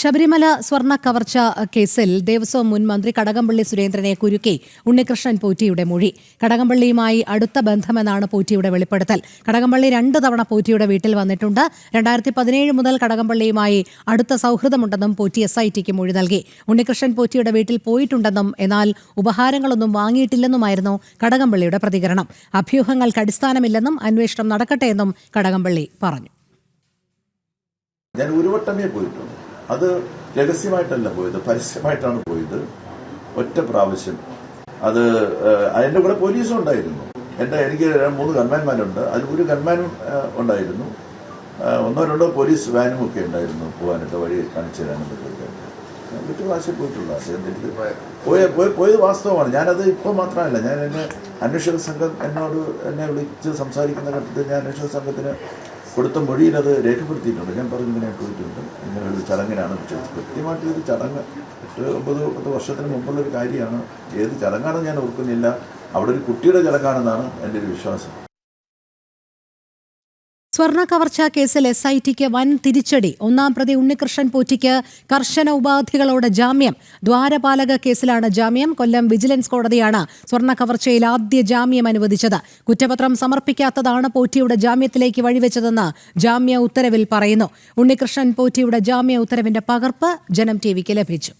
ശബരിമല സ്വർണ്ണ കവർച്ച കേസിൽ ദേവസ്വം മുൻ മന്ത്രി കടകംപള്ളി സുരേന്ദ്രനെ കുരുക്കി ഉണ്ണികൃഷ്ണൻ പോറ്റിയുടെ മൊഴി. കടകംപള്ളിയുമായി അടുത്ത ബന്ധമെന്നാണ് പോറ്റിയുടെ വെളിപ്പെടുത്തൽ. കടകംപള്ളി 2 തവണ പോറ്റിയുടെ വീട്ടിൽ വന്നിട്ടുണ്ട്. 2017 മുതൽ കടകംപള്ളിയുമായി അടുത്ത സൗഹൃദമുണ്ടെന്നും പോറ്റി SITക്ക് മൊഴി നൽകി. ഉണ്ണികൃഷ്ണൻ പോറ്റിയുടെ വീട്ടിൽ പോയിട്ടുണ്ടെന്നും എന്നാൽ ഉപഹാരങ്ങളൊന്നും വാങ്ങിയിട്ടില്ലെന്നുമായിരുന്നു കടകംപള്ളിയുടെ പ്രതികരണം. അഭ്യൂഹങ്ങൾക്ക് അടിസ്ഥാനമില്ലെന്നും അന്വേഷണം നടക്കട്ടെയെന്നും കടകംപള്ളി പറഞ്ഞു. ഞാൻ ഒരു വട്ടമേ പോയിട്ടുള്ളൂ. അത് രഹസ്യമായിട്ടല്ല പോയത്, പരസ്യമായിട്ടാണ് പോയത്. ഒറ്റ പ്രാവശ്യം. അത് അതിന്റെ കൂടെ പോലീസും ഉണ്ടായിരുന്നു. എനിക്ക് 3 ഗൺമാൻമാരുണ്ട്. അതിൽ ഒരു ഗൺമാനും ഉണ്ടായിരുന്നു. 1-2 പോലീസ് വാനും ഒക്കെ ഉണ്ടായിരുന്നു പോകാനായിട്ട്, വഴി കാണിച്ചു തരാനും പറ്റില്ല. ഒറ്റ പ്രാവശ്യം പോയിട്ടുള്ളൂ. പോയത് വാസ്തവമാണ്. ഞാനത് ഇപ്പോൾ മാത്രമല്ല, ഞാൻ അന്വേഷക സംഘം എന്നെ വിളിച്ച് സംസാരിക്കുന്ന ഘട്ടത്തിൽ ഞാൻ അന്വേഷക സംഘത്തിന് കൊടുത്ത മൊഴിയിൽ അത് രേഖപ്പെടുത്തിയിട്ടുണ്ട്. ഞാൻ പറഞ്ഞു ഇങ്ങനെ പോയിട്ടുണ്ട്, ഇങ്ങനെ ഒരു ചടങ്ങിനാണ്. പക്ഷേ കൃത്യമായിട്ട് ഒരു ചടങ്ങ് 8-9 വർഷത്തിന് മുമ്പുള്ളൊരു കാര്യമാണ്. ഏത് ചടങ്ങാണെന്ന് ഞാൻ ഓർക്കുന്നില്ല. അവിടെ ഒരു കുട്ടിയുടെ ചടങ്ങാണെന്നാണ് എൻ്റെ ഒരു വിശ്വാസം. സ്വർണ്ണ കവർച്ചാ കേസിൽ SITക്ക് വൻ തിരിച്ചടി. 1-ാം പ്രതി ഉണ്ണികൃഷ്ണൻ പോറ്റിക്ക് കർശന ഉപാധികളോടെ ജാമ്യം. ദ്വാരപാലക കേസിലാണ് ജാമ്യം. കൊല്ലം വിജിലൻസ് കോടതിയാണ് സ്വർണ്ണ കവർച്ചയിൽ ആദ്യ ജാമ്യം അനുവദിച്ചത്. കുറ്റപത്രം സമർപ്പിക്കാത്തതാണ് പോറ്റിയുടെ ജാമ്യത്തിലേക്ക് വഴിവെച്ചതെന്ന് ജാമ്യ ഉത്തരവിൽ പറയുന്നു. ഉണ്ണികൃഷ്ണൻ പോറ്റിയുടെ ജാമ്യ ഉത്തരവിന്റെ പകർപ്പ് ജനം TVക്ക് ലഭിച്ചു.